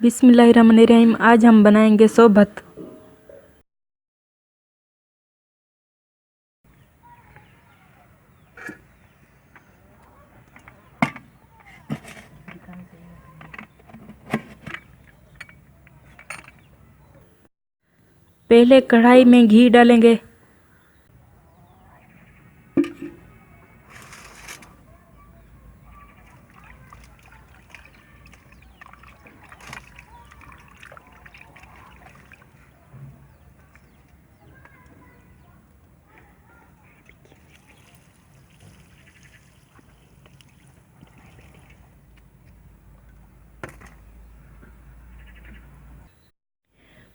बिस्मिल्लाहिर्रहमानिर्रहीम। आज हम बनाएंगे सोबत। पहले कढ़ाई में घी डालेंगे।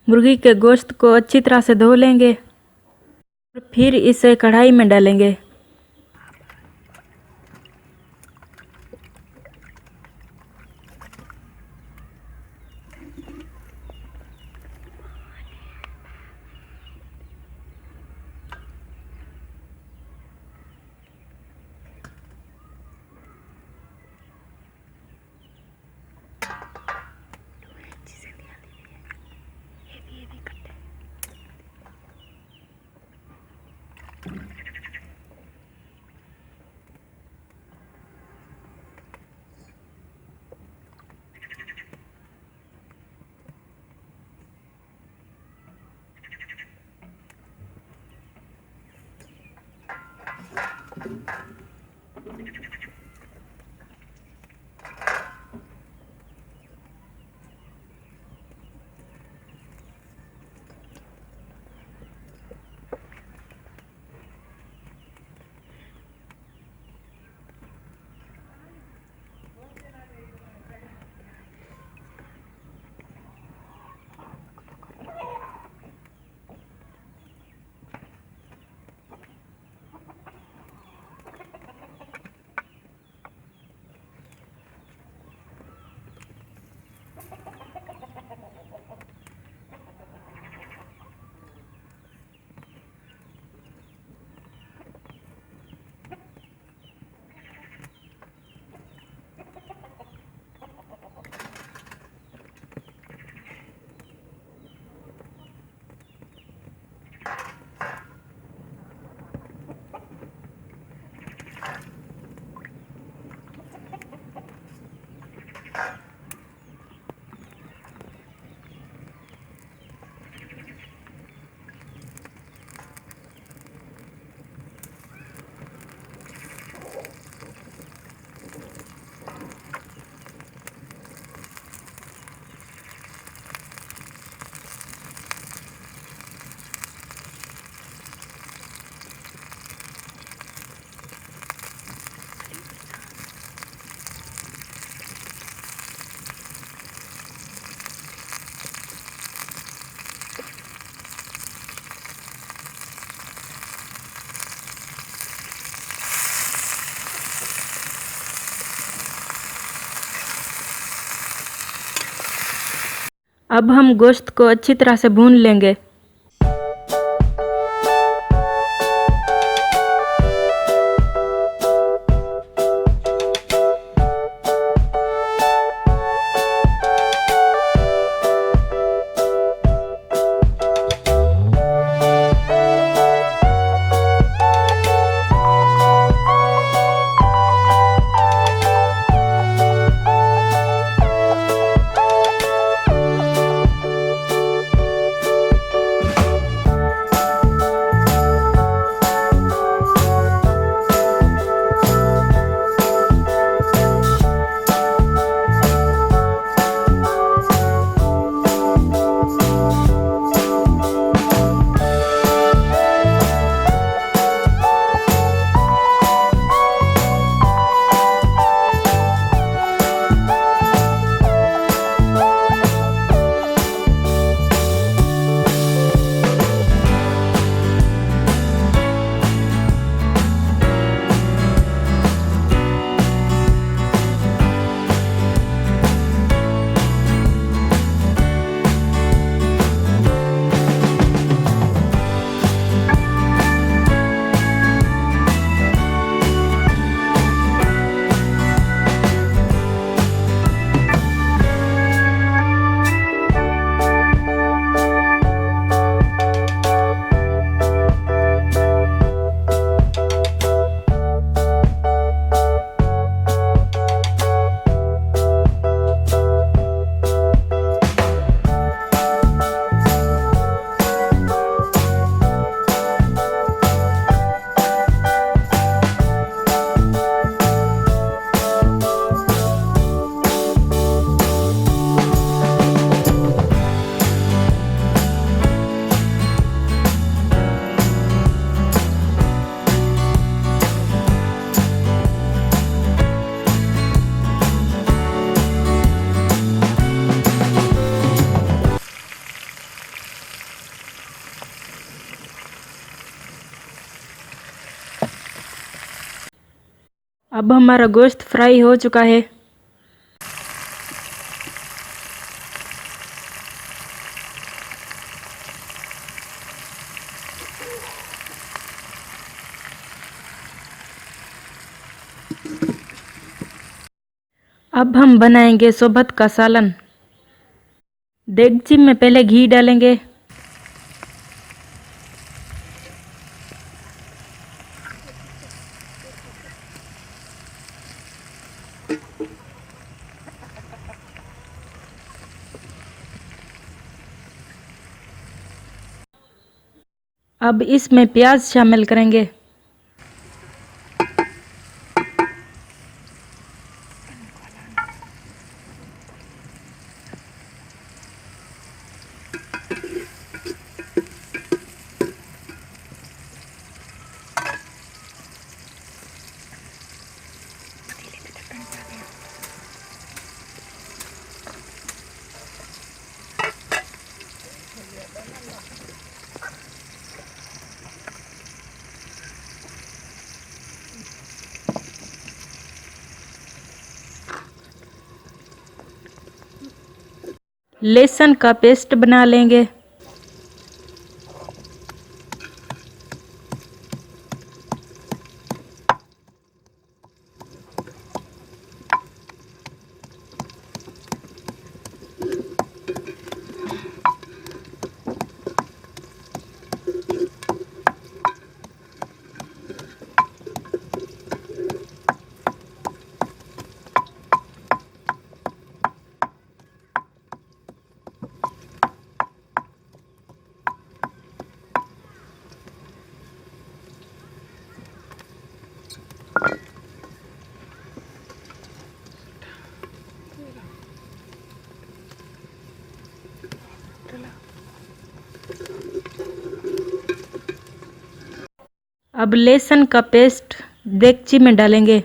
मुर्गी के गोश्त को अच्छी तरह से धो लेंगे और फिर इसे कढ़ाई में डालेंगे। अब हम गोश्त को अच्छी तरह से भून लेंगे। अब हमारा गोश्त फ्राई हो चुका है। अब हम बनाएंगे सोबत का सालन। देगची में पहले घी डालेंगे। अब इसमें प्याज शामिल करेंगे। लहसुन का पेस्ट बना लेंगे। अब लहसुन का पेस्ट देगची में डालेंगे।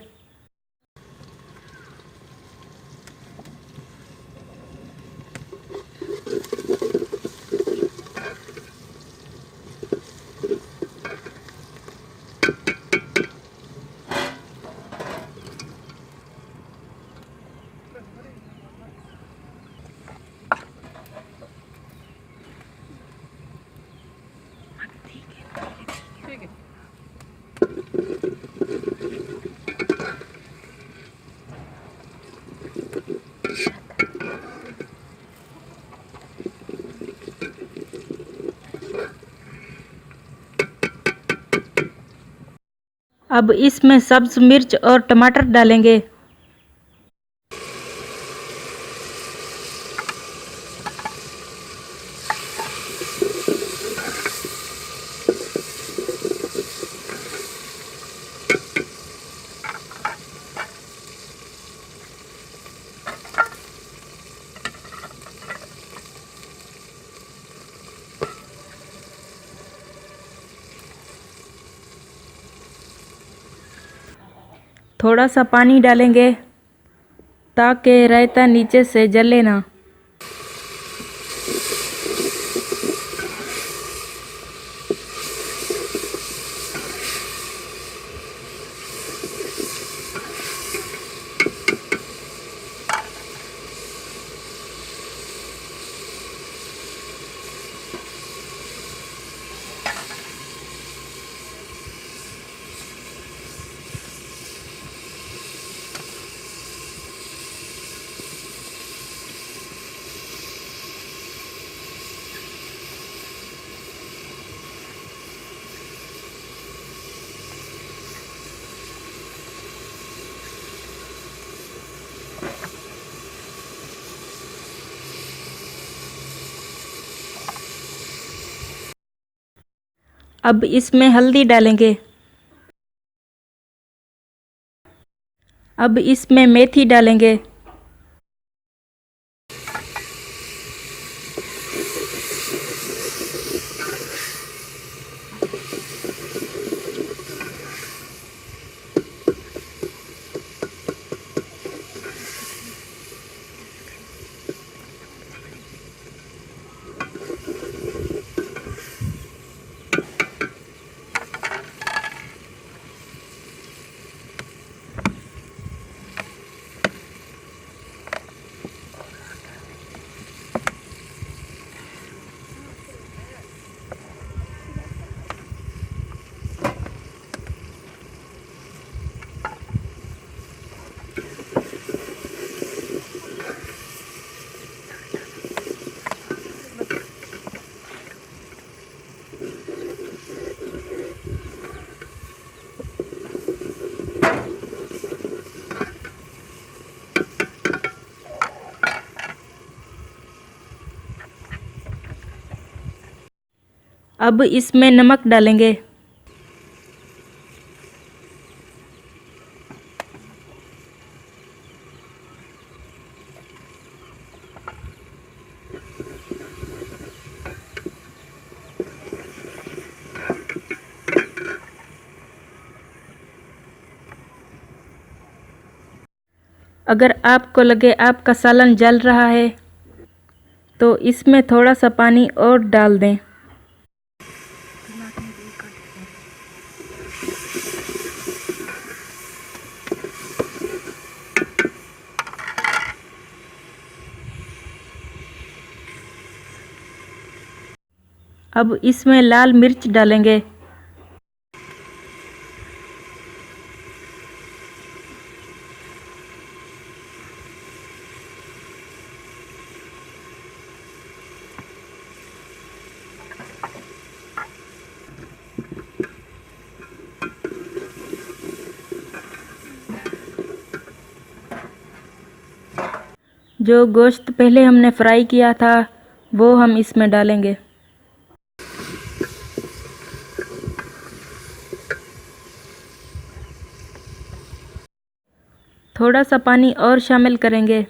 अब इसमें सब्ज मिर्च और टमाटर डालेंगे। थोड़ा सा पानी डालेंगे ताकि रायता नीचे से जले ना। अब इसमें हल्दी डालेंगे। अब इसमें मेथी डालेंगे। अब इसमें नमक डालेंगे। अगर आपको लगे आपका सालन जल रहा है तो इसमें थोड़ा सा पानी और डाल दें। अब इसमें लाल मिर्च डालेंगे। जो गोश्त पहले हमने फ्राई किया था वो हम इसमें डालेंगे। थोड़ा सा पानी और शामिल करेंगे।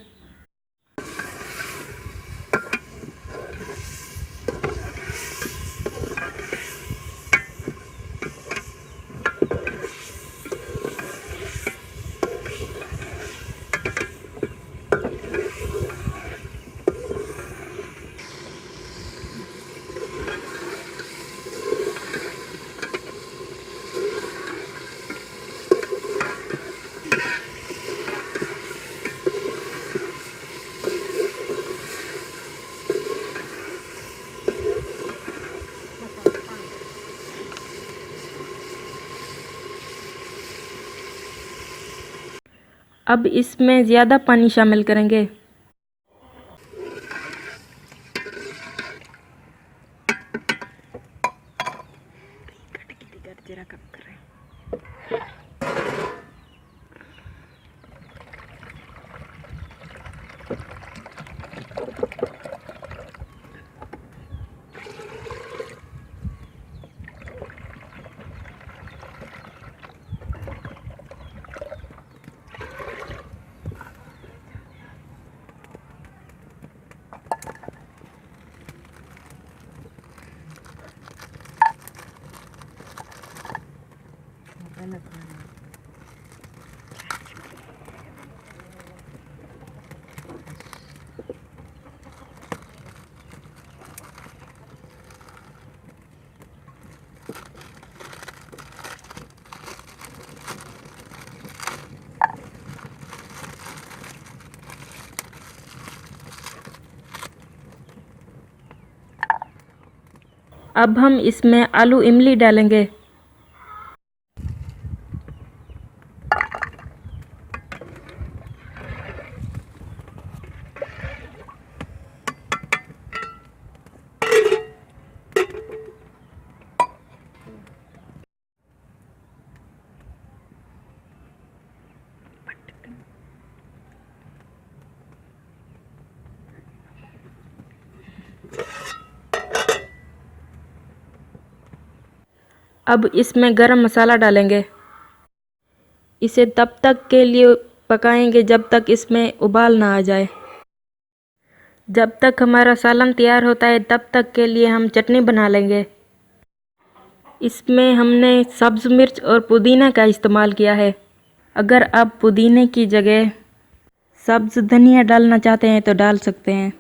अब इसमें ज़्यादा पानी शामिल करेंगे। अब हम इसमें आलू इमली डालेंगे। अब इसमें गरम मसाला डालेंगे। इसे तब तक के लिए पकाएंगे जब तक इसमें उबाल ना आ जाए। जब तक हमारा सालन तैयार होता है तब तक के लिए हम चटनी बना लेंगे। इसमें हमने सब्ज़ मिर्च और पुदीना का इस्तेमाल किया है। अगर आप पुदीने की जगह सब्ज़ धनिया डालना चाहते हैं तो डाल सकते हैं।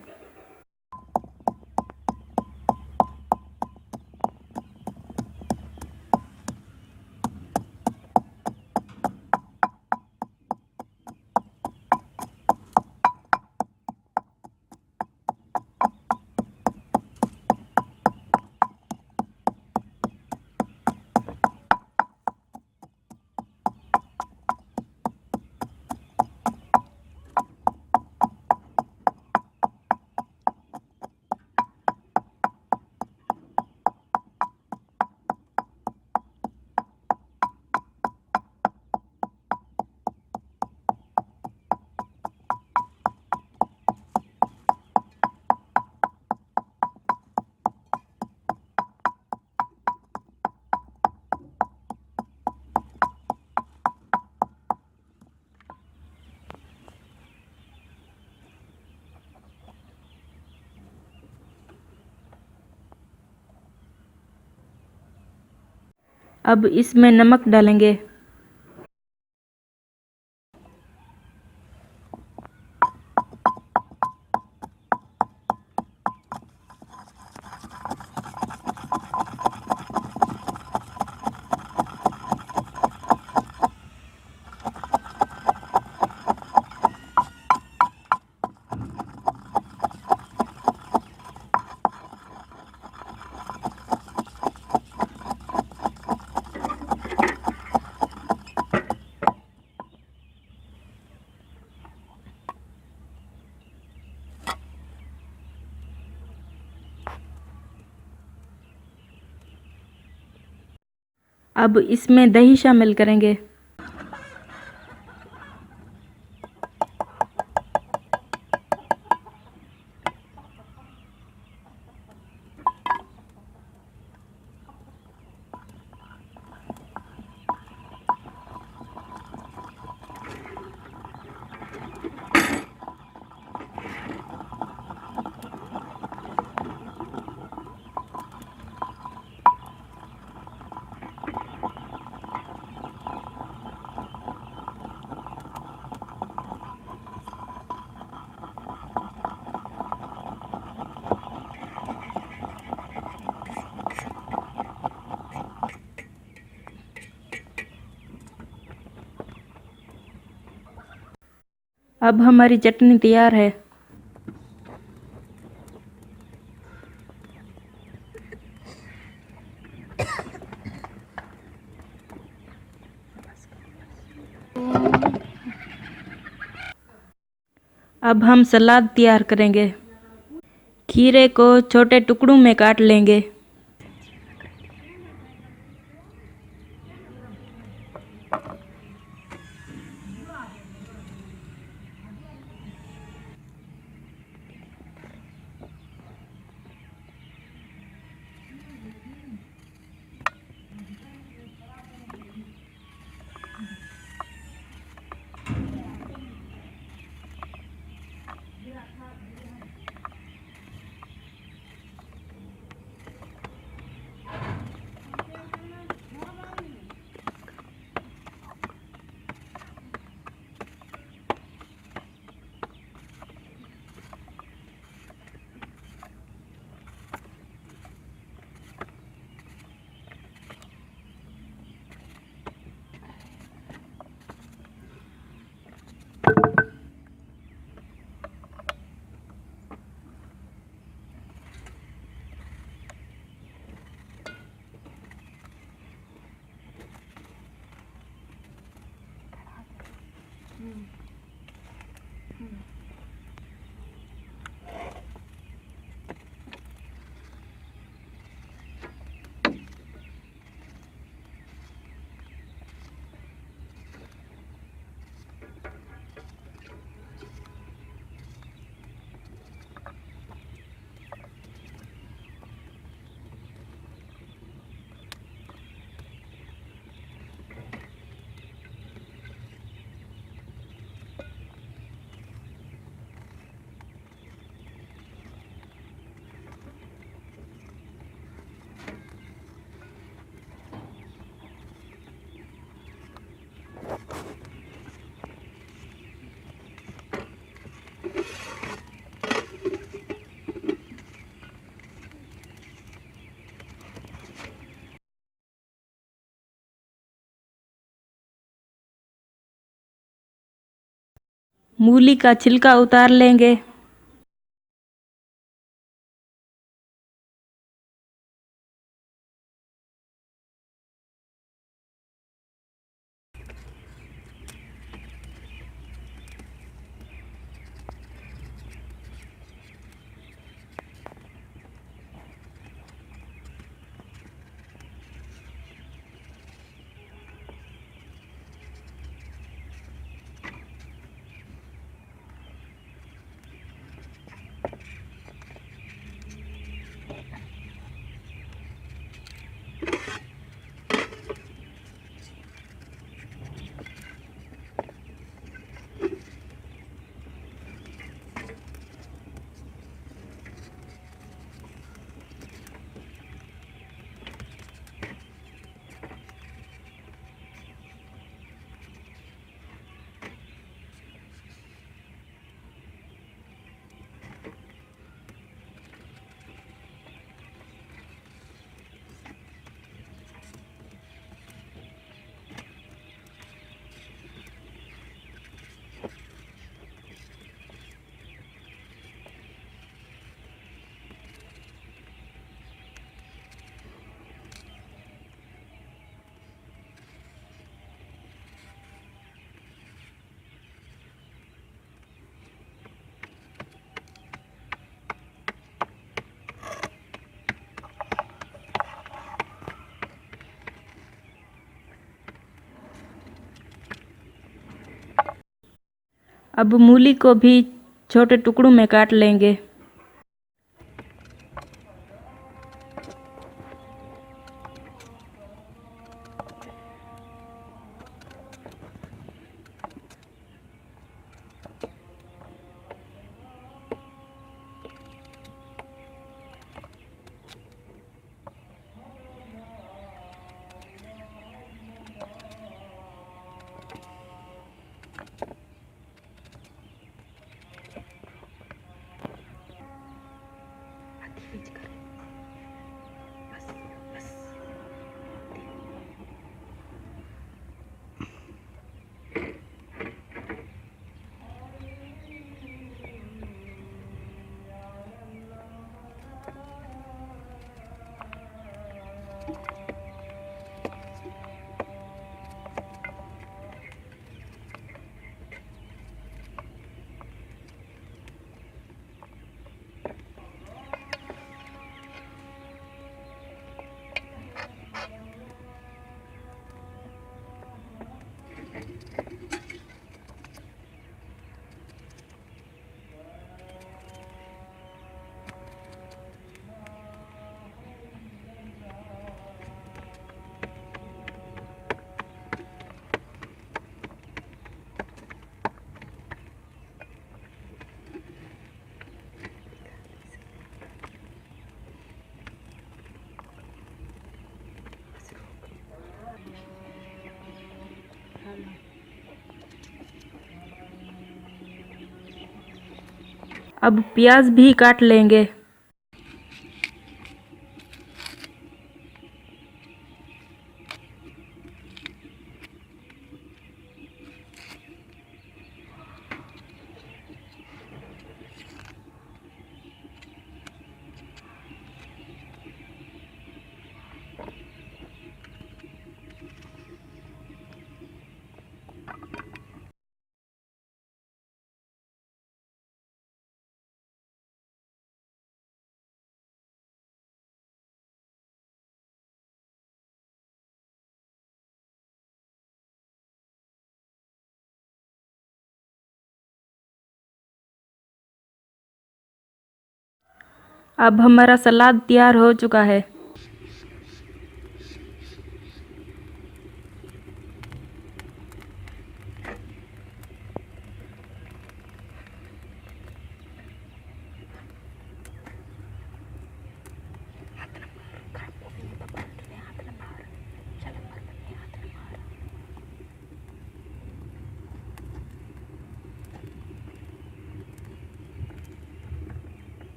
अब इसमें नमक डालेंगे। अब इसमें दही शामिल करेंगे। अब हमारी चटनी तैयार है। अब हम सलाद तैयार करेंगे। खीरे को छोटे टुकड़ों में काट लेंगे। मूली का छिलका उतार लेंगे। अब मूली को भी छोटे टुकड़ों में काट लेंगे। अब प्याज भी काट लेंगे। अब हमारा सलाद तैयार हो चुका है।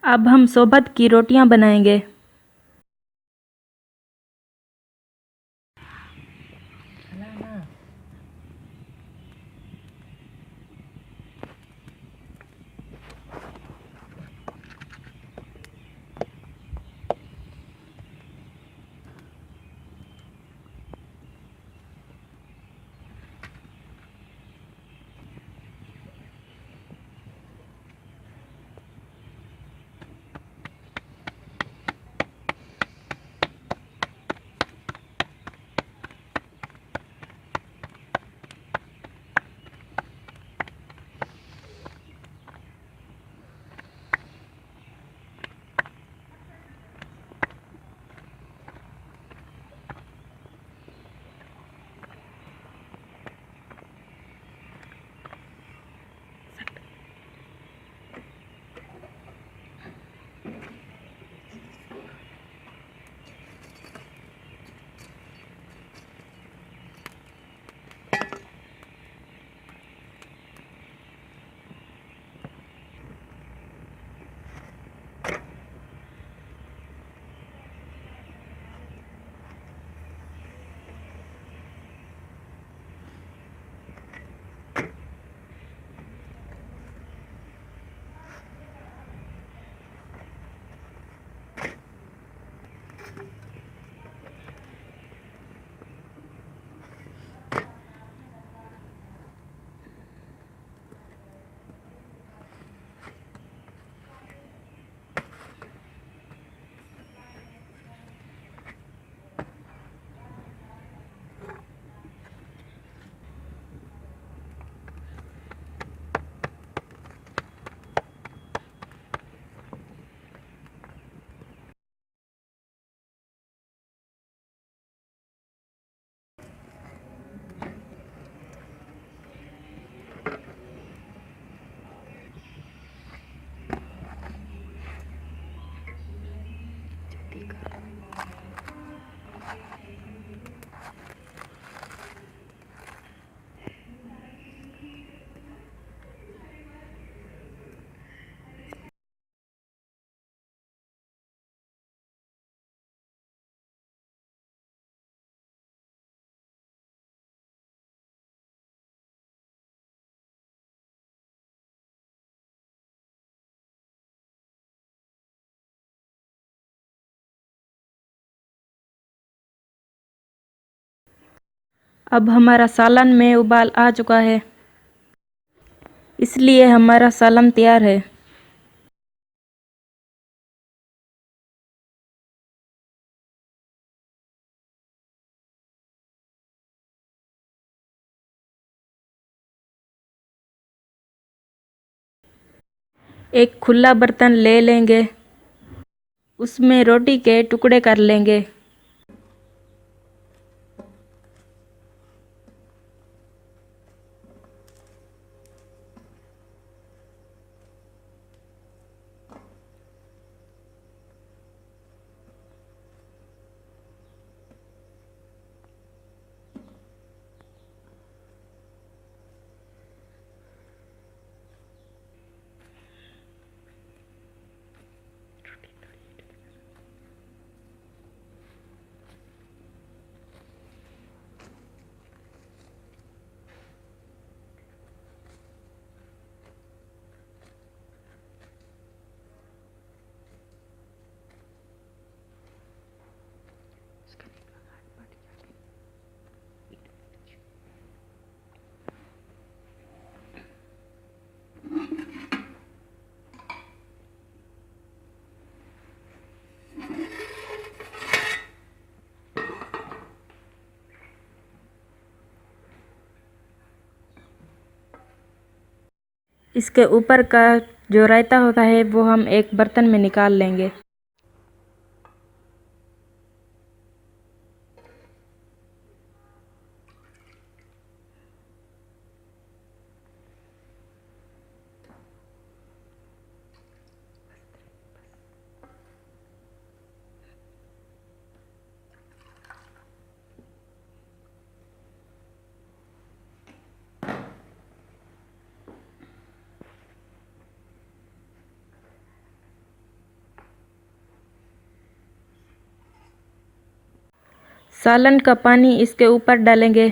अब हम सोबत की रोटियां बनाएंगे। अब हमारा सालन में उबाल आ चुका है, इसलिए हमारा सालन तैयार है। एक खुला बर्तन ले लेंगे, उसमें रोटी के टुकड़े कर लेंगे। इसके ऊपर का जो रायता होता है वो हम एक बर्तन में निकाल लेंगे। सालन का पानी इसके ऊपर डालेंगे।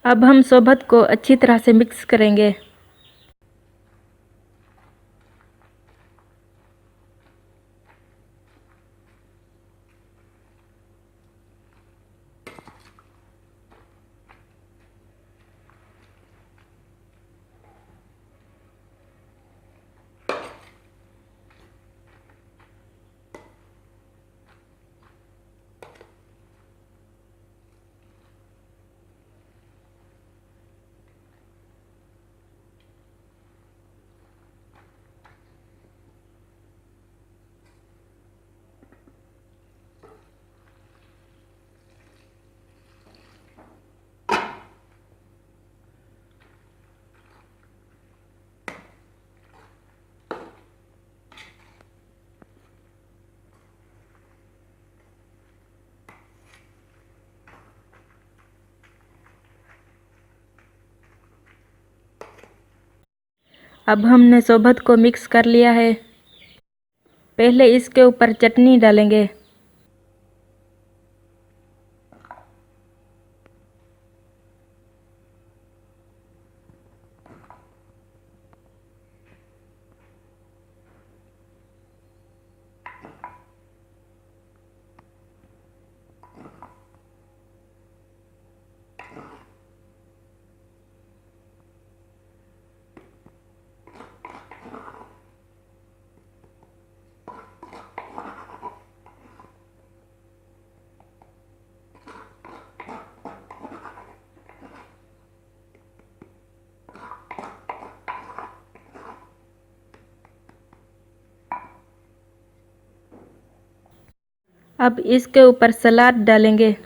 अब हम सोबत को अच्छी तरह से मिक्स करेंगे। अब हमने सोबत को मिक्स कर लिया है। पहले इसके ऊपर चटनी डालेंगे। अब इसके ऊपर सलाद डालेंगे।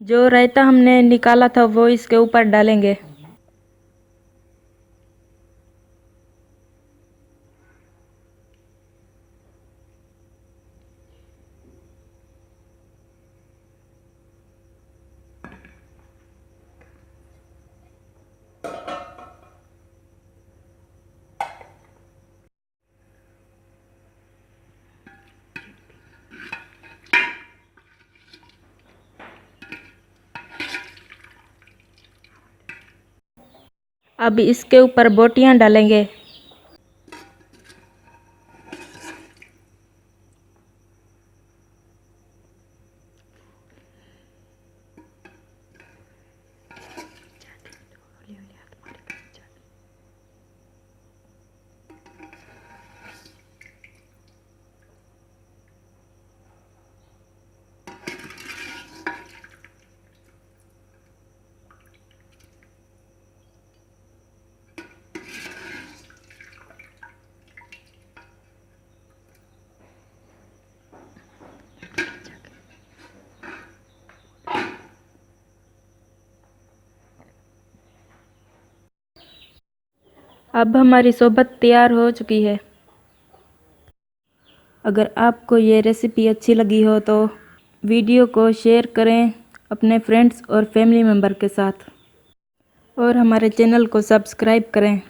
जो रायता हमने निकाला था वो इसके ऊपर डालेंगे। अब इसके ऊपर बोटियां डालेंगे। अब हमारी सोबत तैयार हो चुकी है। अगर आपको ये रेसिपी अच्छी लगी हो तो वीडियो को शेयर करें अपने फ्रेंड्स और फैमिली मेम्बर के साथ और हमारे चैनल को सब्सक्राइब करें।